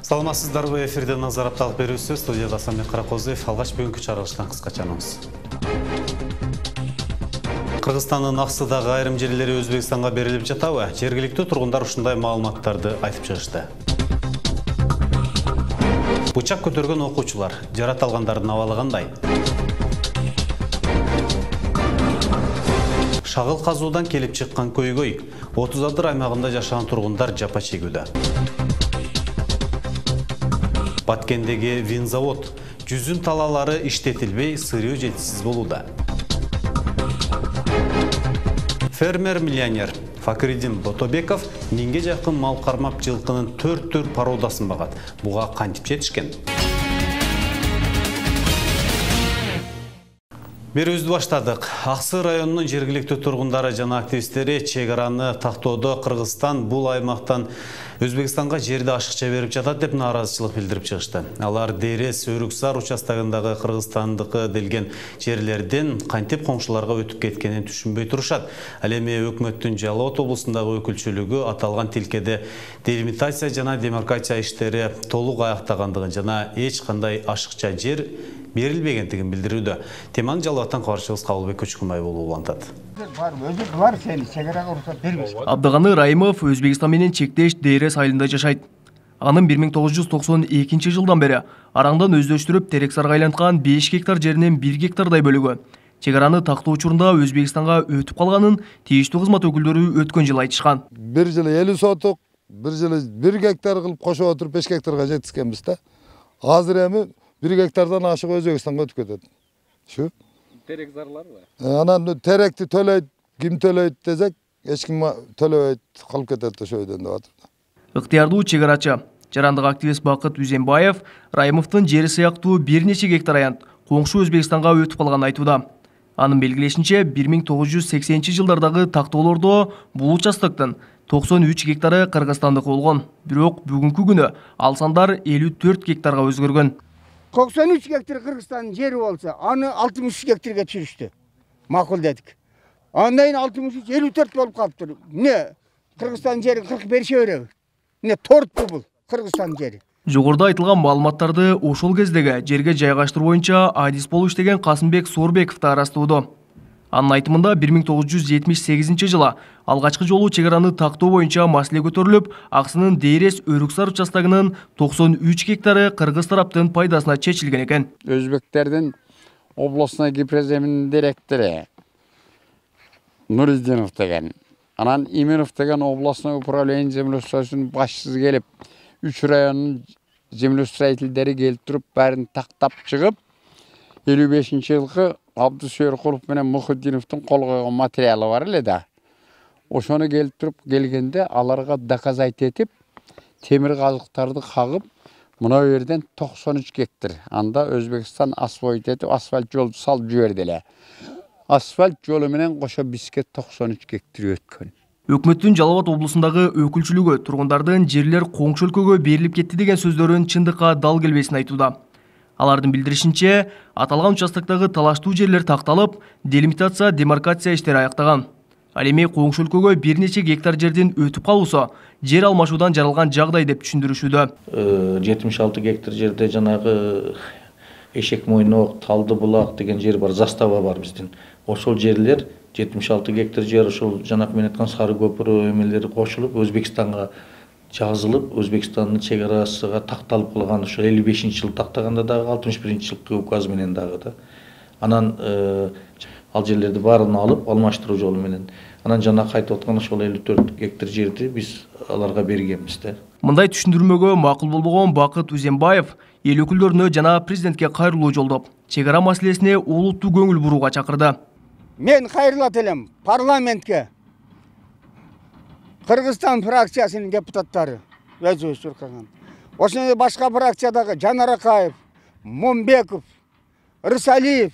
Саламатсыздарбы, эфирде назар апталык берүүсү, студияда Самик Каракозуев, алгач бүгүнкү чаралыштан кыскача анонс. Кыргызстандын Аксыдагы айрым жерлери Өзбекстанга берилип жатабы? Жергиликтүү тургундар ушундай маалыматтарды айтып чыгышты. Бычак көтөргөн окуучулар, жарат алгандардын абалы кандай? Шагыл казуудан келип чыккан көйгөй, 30 адыр аймагында жашаган тургундар жапа чегүүдө. Баткендеги винзавод, жүзүн талалары иштетилбей, сырыоо жетишсиз болууда. Фермер-миллионер Факридин Ботобеков миңге жакын мал кармап жылкынын 4 түр породасын багат. Буга кантип жетишкен? Берүүбүздү баштадык. Аксы районунун жергиликтүү тургундары жана активисттери чек араны тактоодо Кыргызстан бул аймактан Өзбекстанга жерди ашыкча берип жатат деп нааразычылык билдирип чыгышты. Алар Дээрес, Өрүксар участогундагы Кыргызстандыкы делген жерлерден кантип коңшуларга өтүп кеткенин түшүнбөй турушат. Ал эми өкмөттүн Жалал Абад облусундагы өкүлчүлүгү аталган тилкеде делимитация жана демаркация иштери толук аяктагандыгын жана эч кандай ашыкча жер берилбегендигин билдирүүдө. Теманы Жалал Абадтан кабарчыбыз Кабылбек Көчкүнбаев улантат. Абдыганы Райымов Өзбекстан менен чектеш Дээрес айылында жашайт. Анын 1992 жылдан бери араңдан өздөштүрүп Терексарга айланткан 5 гектар жеринен 1 гектардай бөлүгү чек араны тактоо учурунда Өзбекстанга өтүп калганын тийиштүү кызмат өкүлдөрү өткөн жылы айтышкан. Bir жылы 50 сотук, bir жылы 1 гектар кылып кошуп отуруп 5 гектарга жетишкенбиз да. Азыр эми 1 гектардан ашык Өзбекстанга өтүп кетет. Шу. Терексарларбы? Анан теректи төлөйт, ким төлөйт десек, эч ким төлөбөйт, калып кетет ошо өйдөн деп атат. Ыктыярдуу чек арачы, жарандык активист Бакыт Үзенбаев Райымовдун жери сыяктуу бир нече гектар аянт коңшу Өзбекстанга өтүп калганын айтууда. Анын белгилешинче 1980-жылдардагы тактоолордо бул участоктун 93 гектары Кыргызстандык болгон. Бирок бүгүнкү күнү ал сандар 54 гектарга өзгөргөн. 93 гектар Кыргызстандын жери болса, аны 63 гектарга түшүрүштү. Макул дедик. Андан кийин 63 54 болуп калыптыр. Эмне Кыргызстандын жерин 40 берише береби? Эмне тортпу бул Кыргызстандын жери? Жогоруда айтылган маалыматтарды ошол кездеги жерге жайгаштыруу боюнча адис болуп иштеген Касымбек Сорбеков да ырастоодо. Анын айтымында 1978 жылы алгачкы жолу чек араны тактоо боюнча маселе көтөрүлүп, Аксынын Дээрес Өрүксар участогунун 93 гектары кыргыз тараптын пайдасына чечилген экен. Өзбектердин областной гипроземинин директору Нуриддинов деген, анан Имиров деген областной управление землеустройствосунун башчысы келип, 3 районун землеустроительдери келип туруп, бәрін тактап чыгып, 55-жылкы Абдусүйөркулов менен Мухиддиновдун кол койгон материалы бар эле да. Ошону келип туруп келгенде аларга доказать этип, темир казыктарды кагып, мына жерден 93 гектар. Анда Өзбекстан асфальт этип, асфальт жолду салып жиберди эле. Асфальт жолу менен кошо бизге 93 гектар өткөн. Өкмөттүн Жалал Абад облусундагы өкүлчүлүгү тургундардын жерлер коңшу өлкөгө берилип кетти деген сөздөрүн чындыкка дал келбесин айтууда. Алардын билдиришинче, аталган участоктогу талаштуу жерлер такталып, делимитация, демаркация иштери аяктаган. Ал эми коңшу өлкөгө бир нече гектар жердин өтүп калуусу жер алмашуудан жаралган жагдай деп түшүндүрүшүүдө. 76 гектар жерде жанагы Эшек Мойнок, Талды булак деген жер бар, застава бар биздин. Ошол жерлер 76 гектар жер ошол жанакы мен айткан Сары көпүрө эмелери кошулуп Өзбекстанга жазылып, Өзбекстандын чек арасыга такталып калган. Ошо 55-жылы тактаганда дагы 61-жылкы указ менен дагы да. Анан ал жерлерди баарын алып, алмаштыруу жолу менен. Анан жана кайтып аткан ошол 54 гектар жерди биз аларга бергенбиз да. Мындай түшүндүрмөгө макул болбогон Бакыт Үзенбаев эл өкүлдөрүнө жана президентке кайрылуу жолдоп, чек ара маселесине олуттуу көңүл бурууга чакырды. Мен кайрылат элем парламентке. Кыргызстан фракциясынын депутаттары өзүбүз чуркаган. Ошондой башка фракциядагы Жанар Акаев, Момбеков, Рысалиев,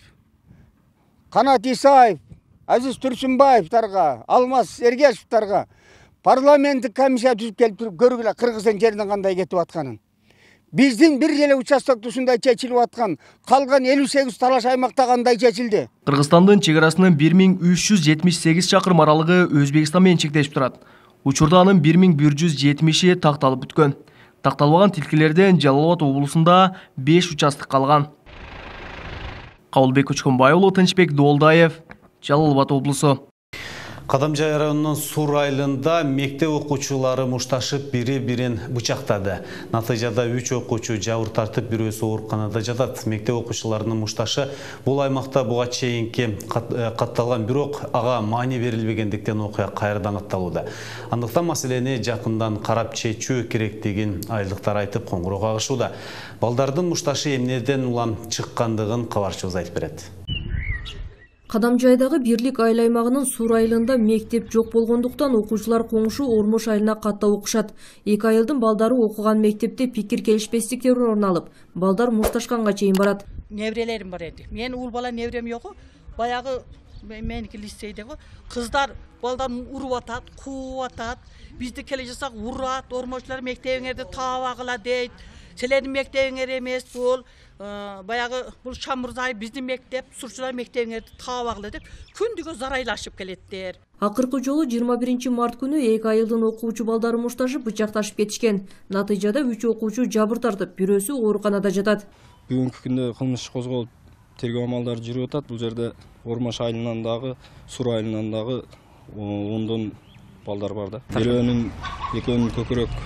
Канат Исаев, Азиз Турсунбаевдарга, Алмаз Эргешевдарга парламенттик комиссия түзүп келип туруп көргүлө Кыргыздын жеринин кандай кетип атканын. Биздин бир эле участокто ушундай чечилип аткан, калган 58 талаш аймакта кандай чечилди? Кыргызстандын чек арасынын 1378 чакырым аралыгы Өзбекстан менен чектешип турат. Учурда анын 1170 такталып бүткөн. Такталбаган тилкелерден Жалал Абад облусунда 5 участок калган. Кабылбек Көчкөнбай уулу, Тынчбек Долдаев, Жалал Абад облусу. Кадамжай районунун Сур айылында мектеп окуучулары мушташып бири-бирин бычактады. Натыйжада 3 окуучу жабыр тартып, бирөөсү ооруканада жатат. Мектеп окуучуларынын мушташы бул аймакта буга чейинки катталган, бирок ага маани берилбегендиктен окуя кайрадан атталууда. Андыктан маселени жакындан карап чечүү керектигин айылдыктар айтып коңгуроо кагышууда. Балдардын мушташы эмнеден улам чыккандыгын кабарчыбыз айтып берет. Кадамжайдагы бирлик айыл аймагынын Сур айылында мектеп жок болгондуктан окуучулар коңшу Ормош айылына каттап окушат. Эки айылдын балдары окуган мектепте пикир келишпестиктер орун алып, балдар мушташканга чейин барат. Неврелерим бар эди. Мен ул бала неврем жок. Баягы меники лицейдеги кыздар балдарын уруп атат, кууп атат. Бизди келе жасак урат, Ормошчулар мектебиңерди таабагыла дейт. Силердин мектебиңер эмес бул. Баягы бул Шамурзай биздин мектеп, Сурчулар мектебиңерди таабагыла деп күндүгө зарайлашып келеттер. Акыркы жолу 21 март күнү эки айылдын окуучу балдары мушташып бычакташып кетишкен. Натыйжада 3 окуучу жабыр тартып, бирөөсү ооруканада жатат. Бүгүнкү күндө кылмыш козголуп, тергөө амалдары жүрүп атат. Бул жерде Ормош айылынан дагы, Сур айылынан дагы 10 балдар бар да. Экөөнүн көкүрөк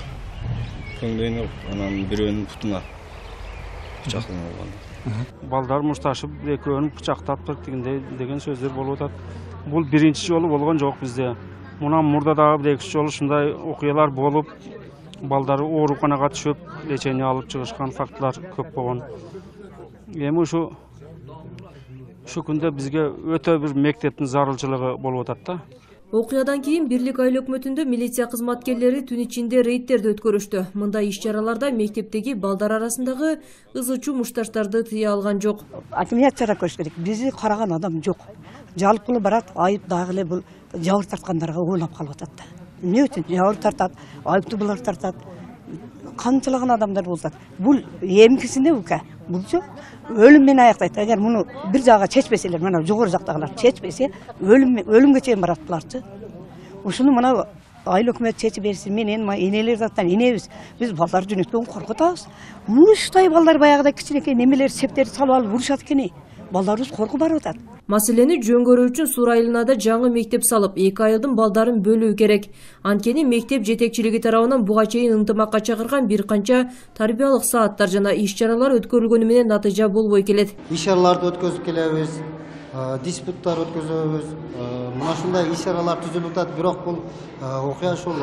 көңдөйүнө, анан бирөөнүн бутуна бычакталган болгон. Балдар мушташып, экөөнүн бычактап деген сөздөр болуп атат. Бул биринчи жолу болгон жок бизде. Мунан мурда дагы экинчи жолу ушундай окуялар болуп, балдары ооруканага түшүп, лечение алып чыгышкан фактылар көп болгон. Эми ушу күндө бизге өтө бир мектептин зарылчылыгы болуп атат да. Окуядан кийин бирлик айыл өкмөтүндө милиция кызматкерлери түн ичинде рейдтерди өткөрүштү. Мындай иш-чараларда мектептеги балдар арасындагы ызычуу мушташтарды тыя алган жок. Акиматтар көрүш керек. Бизди караган адам жок. Жалып кылып барат, айып дагы эле бул жабыр тарткандарга ойлоп калып атат да. Эмне үчүн жабыр тартат, айыпты булар тартат. Канчалаган адамдар болсат. Бул эмкисинде бука. Бул жок. Өлүм менен аяктайт. Эгер муну бир жагга чечпеселер, мына жогору жактагылар чечпесе, өлүмгө чейин барат буларчы. Ушуну мына айыл өкмөт чечип берсин. Менен энелер заттан энебиз. Биз балдар жөнөткөн коркутабыз. Муштай балдар баягыда кичинекей немелер септерди салып алып урушат экен. Балдарыбыз коркуп барып атат. Маселени жөнгөрүү үчүн Сур айылына да жаңы мектеп салып, эки айылдын балдарын бөлүү керек. Анткени мектеп жетекчилиги тарабынан буга чейин ынтымакка чакырган бир канча тарбиялык сааттар жана иш-чаралар өткөрүлгөнү менен натыйжа болбой келет. Иш-чараларды өткөзүп келебиз, диспуттар өткөзөбүз. Мына ушундай иш-чаралар түзүлүп атат, бирок бул окуя ушул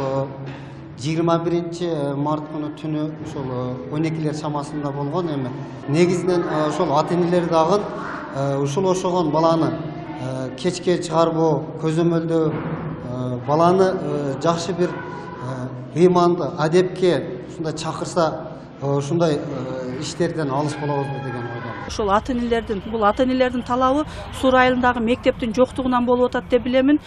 21 март күнү түнү ушул 12лер чамасында болгон. Эми негизинен ошол ата-энелер дагы ушул ошогон баланы кечке чыгарбоо, көзөмөлдөө, баланы жакшы бир ыйманды, адепке ушундай чакырса, ушундай иштерден алыс болобузбу деген ойдомун. Ошол бул ата-энелердин талабы Сур айылындагы мектептин жоктугунан болуп атат деп билемин.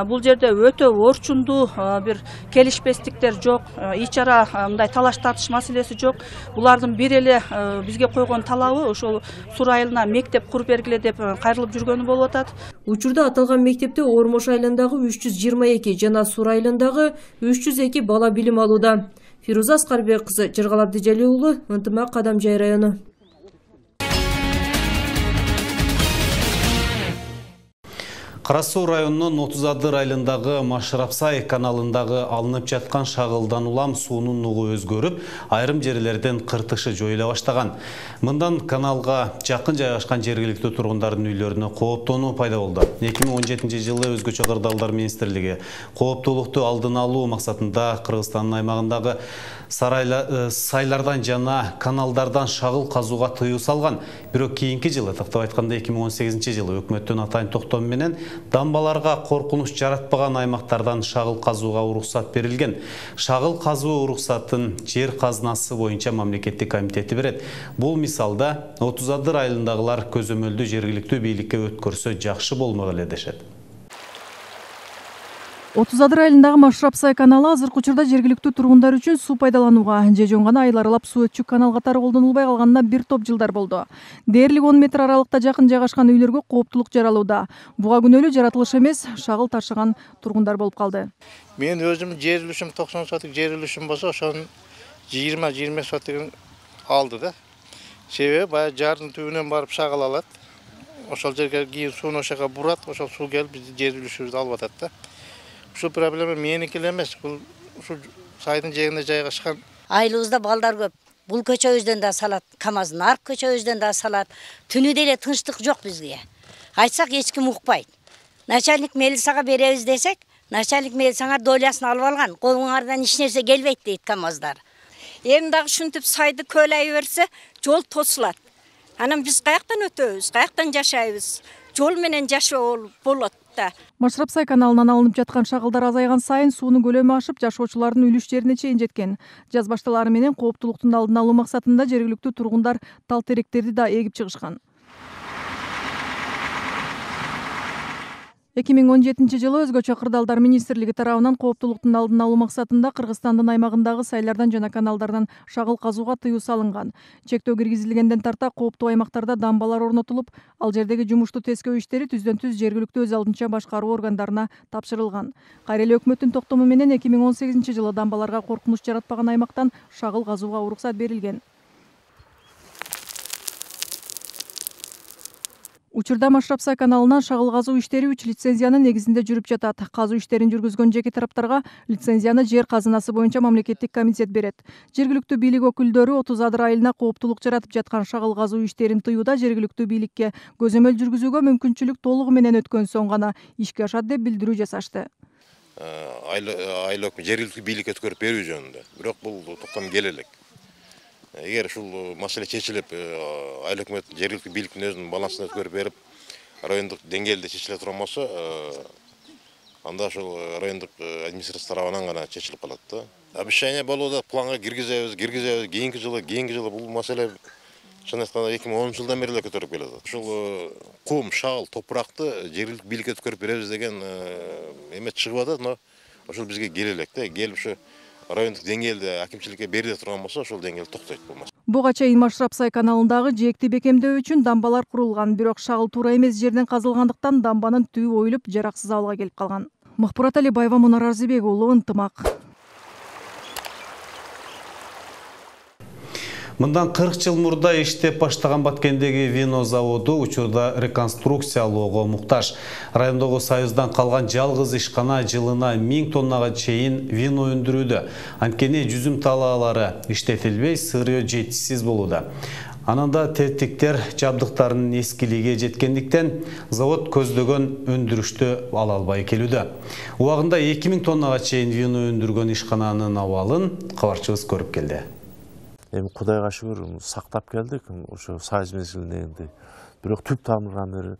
Бул жерде өтө орчундуу бир келишпестиктер жок, ич-чара мындай талаш тартыш маселеси жок. Булардын бир эле бизге койгон талабы ошол Сур айылына мектеп куруп бергиле деп кайрылып жүргөнү болуп атат. Учурда аталган мектепте Ормош айылындагы 322 жана Сур айылындагы 302 бала билим алууда. Фируза Аскарбек кызы, Жыргал Абдижали уулу, Ынтымак, Кадамжай району. Кара Суу районунун 30 айылындагы Машрапсай каналындагы алынып жаткан шагылдан улам суунун нугу өзгөрүп, айрым жерлерден кыртышы жоюла баштаган. Мындан каналга жакын жайгашкан жергиликтүү тургундардын үйлөрүнө кооптонуу пайда болду. 2017 жылы Өзгөчө кырдаалдар министрлиги кооптуулукту алдын алуу максатында Кыргызстандын аймагындагы сайлардан жана каналдардан шагыл казууга тыюу салган. Бирок кийинки жылы, тактап айтканда 2018 жылы өкмөттүн атайын токтому менен дамбаларга коркунуч жаратпаган аймактардан шагыл казууга уруксат берилген. Шагыл казуу уруксатын жер казынасы боюнча мамлекеттик комитети берет. Бул мисалда 30 айылындагылар көзөмөлдү жергиликтүү бийликке өткөрсө жакшы болмок эле дешет. 30 айылындагы Машрапсай каналы азыркы учурда жергиликтүү тургундар үчүн суу пайдаланууга же жөн гана айыл аралап суу өтчүк канал катары колдонулбай калганына бир топ жылдар болду. Дээрлик 10 метр аралыкта жакын жайгашкан үйлөргө кооптулук жаралууда. Буга күнөөлүү жаратылыш эмес, шагыл ташыган тургундар болуп калды. Мен өзүм жер үлүшүм 90 соток жер үлүшүм болсо, ошонун 20-25 сот деген алды да. Себебі баягы жардың түбінен барып шағыла алат. Ошол жерге кийин сууну ошака бурат, ошол суу келип биздин жер үлүшүбүздү алып атат да. Ушул проблема меники эле эмес, бул ушул сайдын жээгине жайгашкан. Айылыбызда балдар көп. Бул көчөбүздөн да салат, КамАЗдын арк көчөбүздөн да салат. Түнү деле тынчтык жок бизге. Айтсак эч ким укпайт. Начальник милицияга беребиз десек, начальник милицияга долясын алып алган. Колуңардан эч нерсе келбейт дейт КамАЗдар. Эми дагы ушинтип сайды көлөй берсе, жол тосулат. Анан биз каяктан өтөбүз, каяктан жашайбыз? Жол менен жашоо болот да. Машрапсай каналынан алынып жаткан шагылдар азайган сайын суунун көлөмү ашып, жашоочулардын үлүштерине чейин жеткен. Жаз башталары менен кооптулуктун алдын алуу максатында жергиликтүү тургундар тал теректерди да эгип чыгышкан. 2017-жылы өзгөчө кырдаалдар министрлиги тарабынан кооптулуктун алдын алуу максатында Кыргызстандын аймагындагы сайлардан жана каналдардан шагыл казууга тыюу салынган. Чектөө киргизилгенден тарта кооптуу аймактарда дамбалар орнотулуп, ал жердеги жумушту тескөө иштери түздөн-түз жергиликтүү өз алдынча башкаруу органдарына тапшырылган. Кайрылуу өкмөттүн токтому менен 2018-жылы дамбаларга коркунуч жаратпаган аймактан шагыл казууга уруксат берилген. Учурда Машрапсай каналынан шагыл казуу иштери 3 лицензиянын негизинде жүрүп жатат. Казуу иштерин жүргүзгөн жеке тараптарга лицензияны жер казынасы боюнча мамлекеттик комитет берет. Жергиликтүү бийлик өкүлдөрү 30 адыр айылына кооптулук жаратып жаткан шагыл казуу иштерин тыюуда жергиликтүү бийликке көзөмөл жүргүзүүгө мүмкүнчүлүк толугу менен өткөн соң гана ишке ашат деп билдирүү жасашты. Айыл жергиликтүү бийликке өткөрүп берүү жөнүндө. Бирок бул токтом келе элек. Эгер ушул маселе чечилип, айыл өкмөт жергиликтүү бийликтин өзүнүн балансына өткөрүп берип, райондук деңгээлде чечиле турган болсо, анда ошол райондук администрация тарабынан гана чечилип калат да. Обещание болууда, планга киргизебиз, кийинки жылы бул маселе чын айтканда 2010 жылдан бери эле көтөрүлүп келет. Ушул кум, шагыл, топуракты жергиликтүү бийликке өткөрүп беребиз деген эме чыгып атат, но ошол бизге келе элек да. Келип ушу райондук деңгээлде акимчиликке бериле турган болсо, ошол деңгээл токтойт болмаса. Буга чейин Машрапсай каналындагы жээкти бекемдөө үчүн дамбалар курулган, бирок шагыл туура эмес жерден казылгандыктан дамбанын түбү оюлуп, жараксыз абалга келип калган. Махпурат Алибаева, Мунар Арзыбек уулу, Ынтымак. Мындан 40 жыл мурда иштеп баштаган Баткендеги вино заводу учурда реконструкциялоого муктаж. Райондогу Союздан калган жалгыз ишкана жылына 1000 тоннага чейин вино өндүрүүдө. Анткени жүзүм талаалары иштетилбей, сырыё жетишсиз болууда. Ананда тетиктер жабдыктарынын эскилиги жеткендиктен завод көздөгөн өндүрүштү ала албай келүүдө. Убагында 2000 тоннага чейин вино өндүргөн ишкананын абалын кабарчыбыз көрүп келди. Эми Кудайга шүгүр сактап келдик, ошо Союз мезгилинде энди. Бирок түп тамырдан бери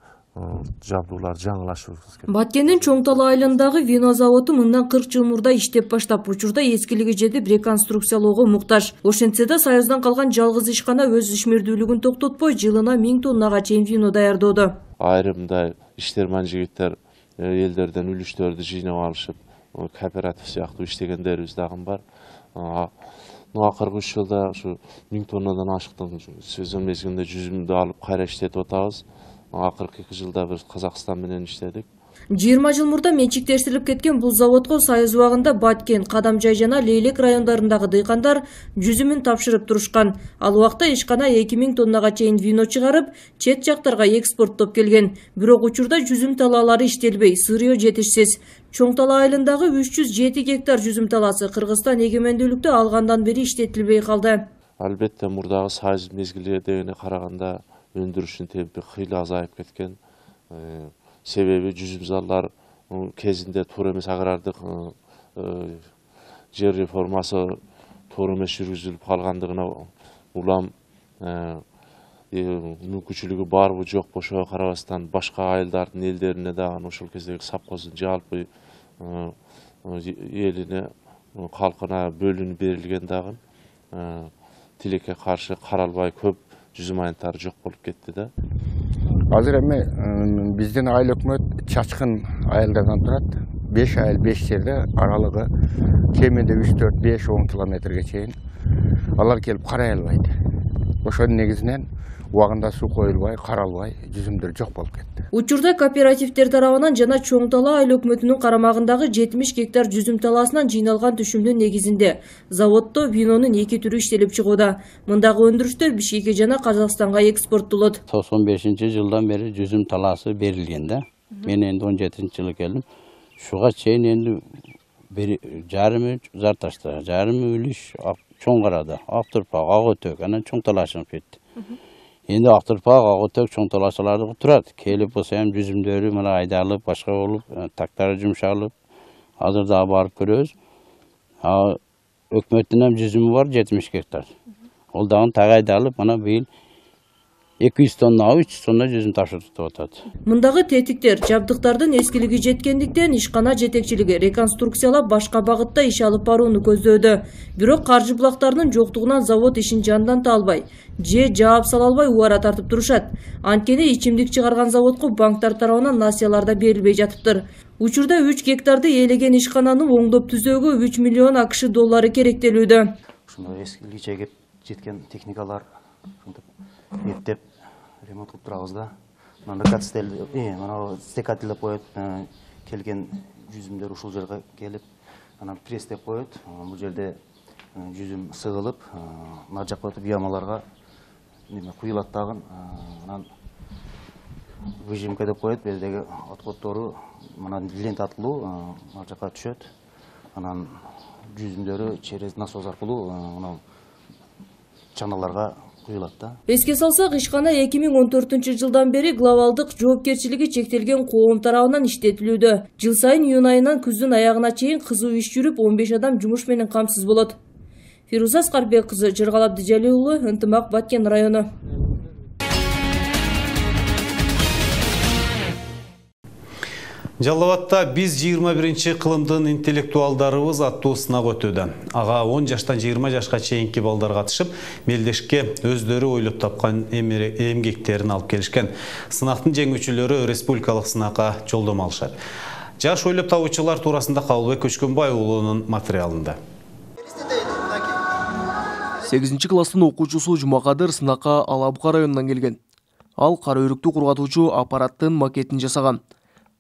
жабдуулар жаңылашыбыз керек. Баткендин Чоң Тала айылындагы вино заводу мындан 40 жыл мурда иштеп баштап, учурда эскилиги жетип реконструкциялоого муктаж. Ошентсе да Союздан калган жалгыз ишкана өз ишмердүүлүгүн токтотпой, жылына 1000 тоннага чейин вино даярдоодо. Айрымдай иштерман жигиттер элдерден үлүштөрдү жыйнап алышып, кооператив сыяктуу иштегендерибиз дагы бар. Акыркы 3 жылда ушу 1000 тоннадан ашыктын сезон мезгилинде жүзүмдү алып кайра иштетип атабыз. Акыркы 2 жылда биз Казакстан менен иштедик. 20 жыл мурда менчиктештирилип кеткен бул заводго Союз убагында Баткен, Кадамжай жана Лейлек райондорундагы дыйкандар жүзүмүн тапшырып турушкан. Ал убакта ишкана 2000 тоннага чейин вино чыгарып, чет жактарга экспорттоп келген. Бирок учурда жүзүм талаалары иштелбей, сырыё жетишсиз. Чоң Тала айылындагы 307 гектар жүзүм талаасы Кыргызстан эгемендүүлүктү алгандан бери иштетилбей калды. Албетте мурдагы Союз мезгилине караганда өндүрүштүн темпи кыйла азайып кеткен. Себеби жүзүм залдар кезинде туура эмес агрардык жер реформасы туура эмес жүргүзүлүп калгандыгына улам мүмкүнчүлүгү барбы жокпу ошого карабастан башка айылдардын элдерине дагы ошол кездеги совхоздун жалпы элине калкына бөлүнүп берилген дагы тилекке каршы каралбай көп жүзүм айынтары жок болуп кетти да. Азыр эми биздин айыл өкмөт чачкын айылдардан турат. 5 айыл 5 жерде аралыгы кеминде 3-4-5-10 километрге чейин алар келип карай албайт. Ошонун негизинен убагында суу коюлбай, каралбай жүзүмдөр жок болуп кетти. Учурда кооперативдер тарабынан жана Чоң Тала айыл өкмөтүнүн карамагындагы 70 гектар жүзүм талаасынан жыйналган түшүмдүн негизинде заводдо винонун 2 түрү иштелип чыгууда. Мындагы өндүрүштөр Бишкекке жана Казакстанга экспорттолот. 95-жылдан бери жүзүм талаасы берилген да. Мен энди 17-жылы келдим. Шуга чейин энди жарымы Зарташта, жарымы Үлүш, Чоң Карада, Актурпак, Ак Өтөк, анан Чоң Тала чыгып кетти. Енді Актурпак, Ак Өтөк, Чоң Талаачыларды турат. Келип болсо эми жүзүмдөрү мына айдалып, башка болуп, тактары жумшалып, азыр дагы барып көрөбүз. Өкмөттүн эми жүзүмү бар 70 гектар. Ол дагы так айдалып, мына быйыл 200 тонна, 300 тонна жүзүм тапшыртып атат. Мындагы тетиктер жабдыктардын эскилиги жеткендиктен ишкана жетекчилиги реконструкциялап башка багытта иш алып барууну көздөөдө. Бирок каржы булактарынын жоктугунан завод ишин жандanta албай, жаап сала албай убара тартып турушат. Анткени ичимдик чыгарган заводко банктар тарабынан насыялар да берилбей жатыптыр. Учурда 3 гектарды ээлеген ишкананы оңдоп түзөөгө 3 миллион акш доллары керектелүүдө. Ушундай эскилиги жеткен техникалар эптеп ремонт кылып турабыз да. Мына стекательдеп коет, келген жүзүмдөр ушул жерге келип, анан пресстеп коет. Бул жерде жүзүм сыгылып, нар жакка өтүп ямаларга куюлат дагы. Анан выжимка деп коет, бердеги отходтору мына лента аркылуу нар жакка түшөт. Анан жүзүмдөрү через насос аркылуу мына чаналарга. Эске салсак, ишкана 2014-жылдан бери глобалдык жоопкерчилиги чектелген коом тарабынан иштетилүүдө. Жыл сайын июнь айынан күздүн аягына чейин кызуу иш жүрүп, 15 адам жумуш менен камсыз болот. Фируза Аскарбек кызы, Жыргалап Дижали уулу, Ынтымак, Баткен району. Жалал Абадта биз 21-чи кылымдын интеллектуалдарыбыз аттуу сынак өтүүдө. Ага 10 жаштан 20 жашка чейинки балдар катышып, мелдешке өздөрү ойлоп тапкан эмгектерин алып келишкен. Сынактын жеңүүчүлөрү республикалык сынакка жолдомо алышат. Жаш ойлоп табуучулар туурасында Кабылбек Көчкөнбай уулунун материалында. 8-чи класстын окуучусу Жумакадыр сынакка Алабука районунан келген. Ал кара өрүктү кургатуучу аппараттын макетин жасаган.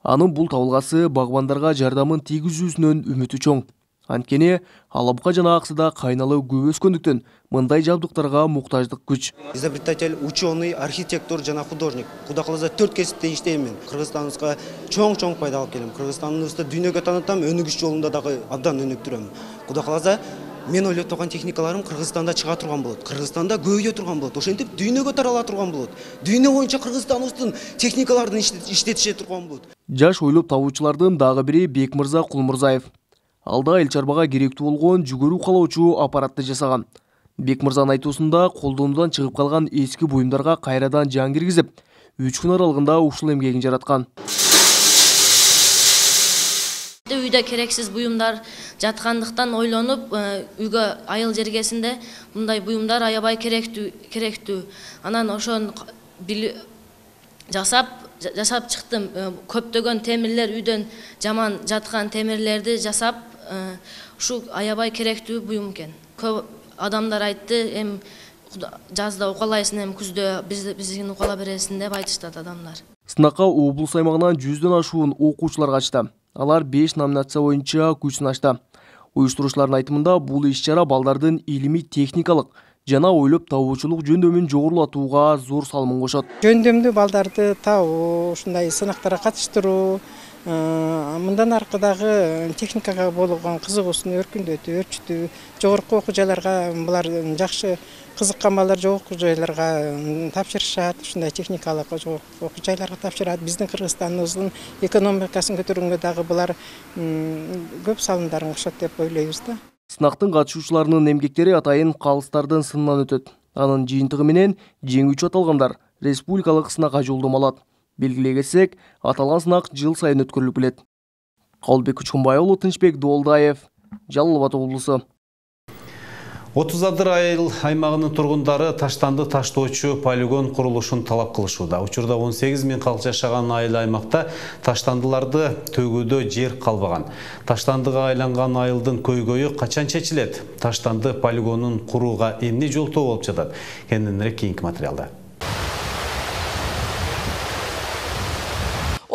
Анын бул табылгасы багбандарга жардамын тийгизүүсүнөн үмүтү чоң. Анткени Алабука жана Аксыда кайналы көп өскөндүктөн мындай жабдыктарга муктаждык күч. Изобретатель, ученый, архитектор жана художник. Куда каласа 4 кесипте иштейм. Кыргызстаныбызга чоң пайда алып келем. Кыргызстаныбызды дүйнөгө таанытам, өнүгүш жолунда дагы абдан өнүктүрөм. Куда каласа мен ойлоп турган техникаларым Кыргызстанда чыга турган болот. Кыргызстанда көбөйө турган болот. Ошентип дүйнөгө тарала турган болот. Дүйнө боюнча Кыргызстаныбыздын техникаларын иштетише турган болот. Жаш ойлоп табуучулардын дагы бири Бекмырза Кулмурзаев. Алда эл чарбага керектүү болгон жүгөрү калоочу аппаратты жасаган. Бекмырзанын айтуусунда колдонуудан чыгып калган эски буюмдарга кайрадан жан киргизип, 3 күн аралыгында ушул эмгегин жараткан. Үйдө керексиз буюмдар жаткандыктан ойлонуп, үйгө айыл жергесинде мындай буюмдар аябай керектүү. Анан ошон жасап чыктым. Көптөгөн темирлер үйдөн жаман жаткан темирлерди жасап, ушу аябай керектүү буюм экен. Көп адамдар айтты, эми жазда укалайсың, эми күздө биздин укала бересиң деп айтыштат адамдар. Сынакка облус аймагынан 100дөн ашуун окуучулар катышты. Алар 5 номинация боюнча күч сынашты. Уюштуруучулардын айтымында бул иш-чара балдардын илимий техникалык жана ойлоп табуучулук жөндөмүн жогорулатууга зор салымын кошот. Жөндөмдүү балдарды табуу, ушундай сынактарга катыштыруу, мындан аркадагы техникага болгон кызыгуусун өрчүтүү, жогорку окуу жайларга булар жакшы кызыккан балдар жогорку жайларга тапшырышат, ушундай техникалык окуу жайларга тапшырат. Биздин Кыргызстаныбыздын экономикасын көтөргөнгө дагы булар көп салымдарын кошот деп ойлойбуз да. Сынактын катышуучуларынын эмгектери атайын калыстардын сынынан өтөт. Анын жыйынтыгы менен жеңүүчү аталгандар республикалык сынакка жолдомо алат. Белгилей кетсек, аталган сынак жыл сайын өткөрүлүп келет. Кабылбек Көчкөнбай уулу, Тынчбек Доолдаев, Жалал Абад облусу. 30 адыр айыл аймагынын тургундары таштанды таштоочу полигон курулушун талап кылышууда. Учурда 18 000 калк жашаган айыл аймакта таштандыларды төгүүдө жер калбаган. Таштандыга айланган айылдын көйгөйү качан чечилет? Таштанды полигонун курууга эмне жолтоо болуп жатат? Кененирээк кийинки материалда.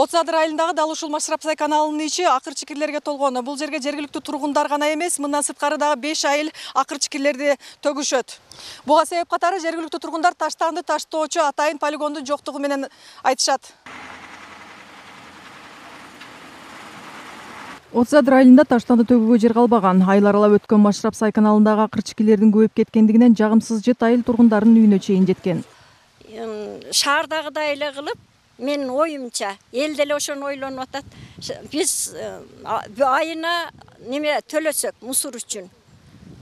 Отыз-Адыр айылындагы дал ушул Машрапсай каналынын ичи акыр чикирлерге толгон. Бул жерге жергиликтүү тургундар гана эмес, мындан сырткары дагы 5 айыл акыр чикирлерди төгүшөт. Буга себеп катары жергиликтүү тургундар таштанды таштоочу атайын полигондун жоктугу менен айтышат. Отыз-Адыр айылында таштанды төгүүгө жер калбаган. Айыл аралап өткөн Машрапсай каналындагы акыр чикирлердин көбөйүп кеткендигинен жагымсыз жыт айыл тургундарынын үйүнө чейин жеткен. Шаардагыдай эле кылып, мен оюмча, эл деле ошону ойлонуп атат. Биз айына неме төлөсөк мусор үчүн.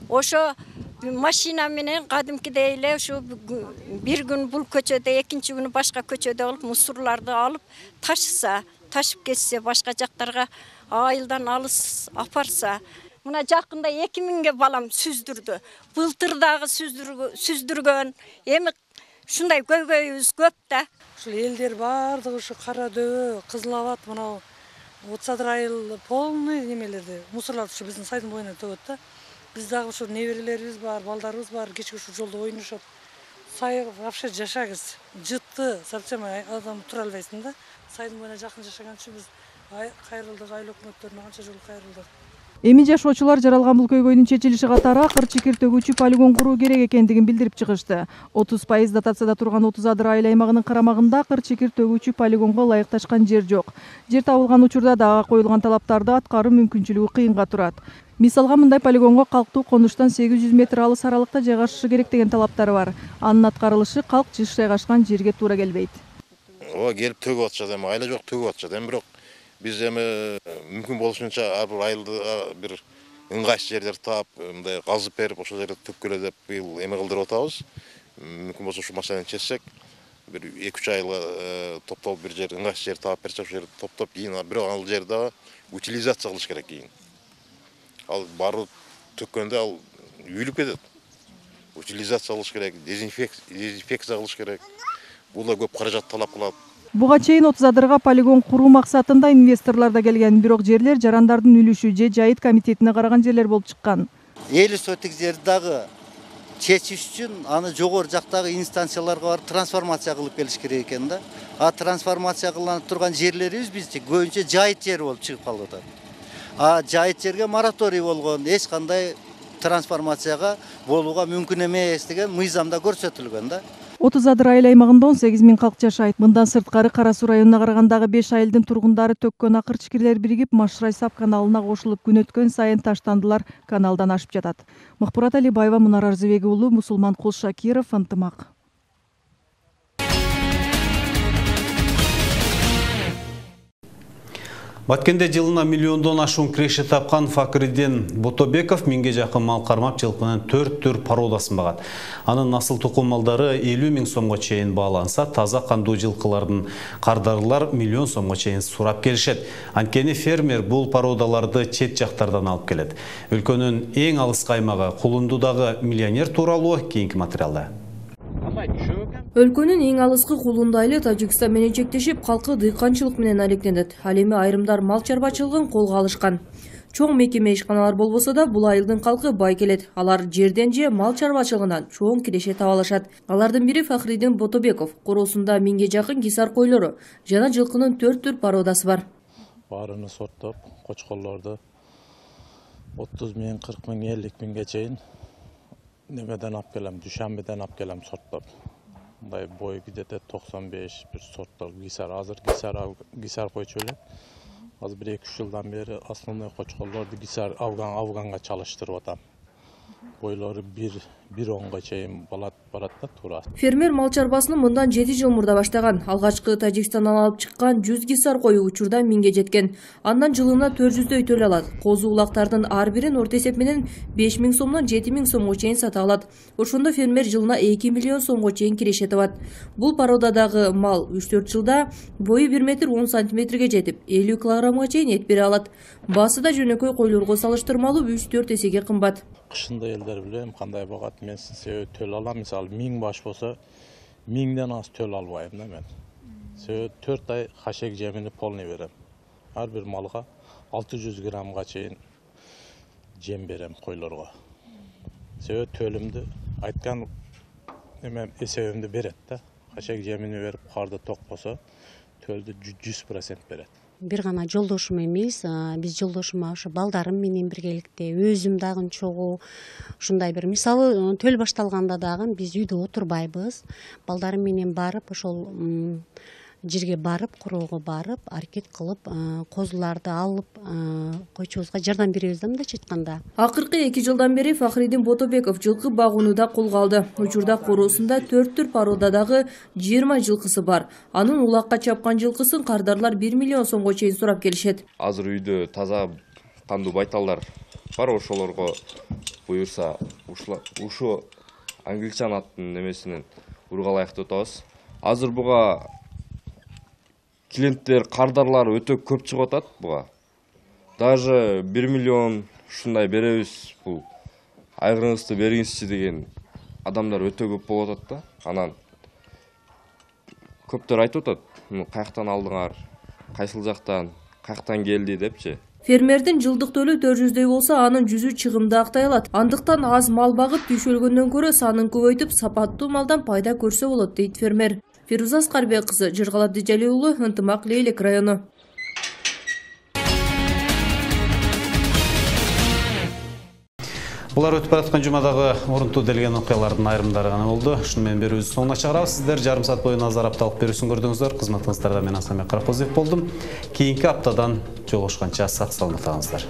Ошо машина менен кадимкидей эле ушу бир күн бул көчөдө, экинчи күнү башка көчөдө болуп мусорларды алып ташыса, ташып кетсе, башка жактарга айылдан алыс апарса. Мына жакында 2000ге балам сүздүрдү. Былтыр дагы сүздүргөн. Эми шундай көйгөйүбүз көп да. Ушул элдер бардыгы ушу Кара Дөбө, Кызыл Абад, мына Отыз-Адыр айыл полный немелерди, мусорларды ушу биздин сайдын боюна төгөт да. Биз дагы ушу неберелерибиз бар, балдарыбыз бар, кечке ушу жолдо ойношот. Сай вообще жашагыз, жытты, совсем адам тура албайсың да. Сайдын боюна жакын жашаган үчүн биз кайрылдык, айыл өкмөттөрүнө канча жолу кайрылдык. Эми жашоочулар жаралган бул көйгөйдүн чечилиши катары акыр чикир төгүүчү полигон куруу керек экендигин билдирип чыгышты. 30% дотацияда турган Отuz-Адыр айыл аймагынын карамагында акыр чикир төгүүчү полигонго ылайыкташкан жер жок. Жер табылган учурда дагы коюлган талаптарды аткаруу мүмкүнчүлүгү кыйынга турат. Мисалга мындай полигонго калктуу конуштан 800 метр алыс аралыкта жайгашышы керек деген талаптары бар. Анын аткарылышы калк жайгашкан жерге туура келбейт. Ооба келип төгүп атышат, эми айла жок төгүп атышат. Эми бирок биз эми мүмкүн болушунча ар бир айылды бир ыңгайсыз жерлер таап, мындай казып берип, ошол жерде төккөлө деп быйыл эме кылдырып атабыз. Мүмкүн болсо ушу маселени чечсек, бир 2-3 айга топтолуп бир жер ыңгайсыз жер таап берсек, ошол жерди топтоп кийин бирок ал жерди утилизация кылыш керек кийин. Ал барып төккөндө ал үйүлүп кетет. Утилизация кылыш керек, дезинфекция кылыш керек. Бул да көп каражат талап кылат. Буга чейин Отuz-Адырга полигон куруу максатында инвесторлор да келген, бирок жерлер жарандардын үлүшү же жайыт комитетине караган жерлер болуп чыккан. 50 сотик жерди дагы чечиш үчүн аны жогору жактагы инстанцияларга барып трансформация кылып келиш керек экен да. Трансформация кылынып турган жерлерибиз бизчи көбүнчө жайыт жер болуп чыгып калып атат. Жайыт жерге мораторий болгон, эч кандай трансформацияга болууга мүмкүн эмес деген мыйзамда көрсөтүлгөн да. Отuz-Адыр айыл аймагында 18 000 калк жашайт. Мындан сырткары Кара Суу районуна карагандагы 5 айылдын тургундары төккөн акыр чикирлер биригип Машрайсап каналына кошулуп күн өткөн сайын таштандылар каналдан ашып жатат. Мыкпурат Алибаева, Мунар Арзыбек уулу, Мусулман Кул Шакиров, Ынтымак. Баткенде жылына миллиондон ашуун киреши тапкан Факриддин Ботобеков миңге жакын мал кармап жылкынын 4 түр породасын багат. Анын насыл тукум малдары 50 000 сомго чейин бааланса, таза кандуу жылкылардын кардарылар 1 миллион сомго чейин сурап келишет. Анткени фермер бул породаларды чет жактардан алып келет. Өлкөнүн эң алыс аймагы Кулундудагы миллионер тууралуу кийинки материалда. Өлкөнүн эң алыскы Кулунду айылы Тажикстан менен чектешип, калкы дыйканчылык менен алектенет. Ал эми айрымдар мал чарбачылыгын колго алышкан. Чоң мекеме ишканалар болбосо да, бул айылдын калкы бай келет. Алар жерден же мал чарбачылыгынан чоң киреше таба алышат. Алардын бири Фахриддин Ботобеков. Короосунда 1000ге жакын кисар койлору жана жылкынын 4 түр породасы бар. Баарыны сорттоп, кочкорлорду 30 000, 40 000, 50 000ге чейин немеден алып келем, Дүйшөмбөдөн алып келем сорттоп. Мындай бой где-то 95 bir сорттор кисар. Азыр кисар койчу элек. Азыр 1-2 жылдан бери основной кочкорлорду кисар Афганга чалыштырып атам. Бойлору 1-10га чейин барат да туура. Фермер мал чарбасыны мындан 7 жыл мурда баштаган. Алгачкы Тажикстандан алып чыккан 100 кисар кою учурда 1000ге жеткен. Андан жылына 400дөй төлөй алат. Козу улактардын ар бирин орто эсеп менен 5000 сомдон 7000 сомго чейин сата алат. Ошондо фермер жылына 2 миллион сомго чейин киреше табат. Бул породадагы мал 3-4 жылда бою 1 метр 10 сантиметрге жетип, 50 килограммга чейин эт бере алат. Баасы да жөнөкөй койлорго салыштырмалуу 3-4 эсеге кымбат. Кышында элдер билем кандай багат, мен себеби төл алам, мисалы 1000 баш болсо 1000ден аз төл албайм да мен. Себеби 4 ай хашек жемини полный берем. Ар бир малга 600 граммга чейин жем берем койлорго. Себеби төлүмдү айткан эсебимди берет да. Хашек жемини берип карды ток болсо төлдү 100% берет. Бир гана жолдошум эмес, биз жолдошума ошо балдарым менен биргеликте өзүм дагы чогуу ушундай бир мисалы төл башталганда дагы биз үйдө отурбайбыз. Балдарым менен барып ошол жерге барып, куроого барып, аракет кылып, козуларды алып койчубузга жардам беребиз да мындайча айтканда. Акыркы 2 жылдан бери Фахридин Ботобеков жылкы багуунуда колго алды. Учурда короосунда 4 породадагы 20 жылкысы бар. Анын улакка чапкан жылкысын кардарлар 1 миллион сомго чейин сурап келишет. Азыр үйдө таза кандуу байталдар бар, ошолорго буюрса ушу англичан аттын немесинен ургалайыктуу атабыз. Азыр буга клиенттер, кардарлар өтө көп чыгып атат буга. Даже 1 миллион ушундай беребиз, бул айгырыңызды бериңизчи деген адамдар өтө көп болуп атат да. Анан көптөр айтып атат, каяктан алдыңар, кайсыл жактан, каяктан келди депчи. Фермердин жылдык төлү 400дөй болсо, анын 100ü чыгымды актай алат. Андыктан аз мал багып түйшөлгөндөн көрө санын көбөйтүп, сапаттуу малдан пайда көрсө болот, дейт фермер. Фируза Аскарбек кызы, Жыргал Абдижали уулу, Ынтымак, Лейлек району. Булар өтүп бараткан жумадагы орунтуу делген окуялардын айрымдары гана болду. Ушуну менен берүүбүздүн соңуна чыгарабыз. Сиздер жарым саат бою назар апталык берүүсүн көрдүңүздөр. Кызматыңыздарда мен Асанбек Каракозиев болдум. Кийинки аптадан жолугушканча сак саламат калыңыздар.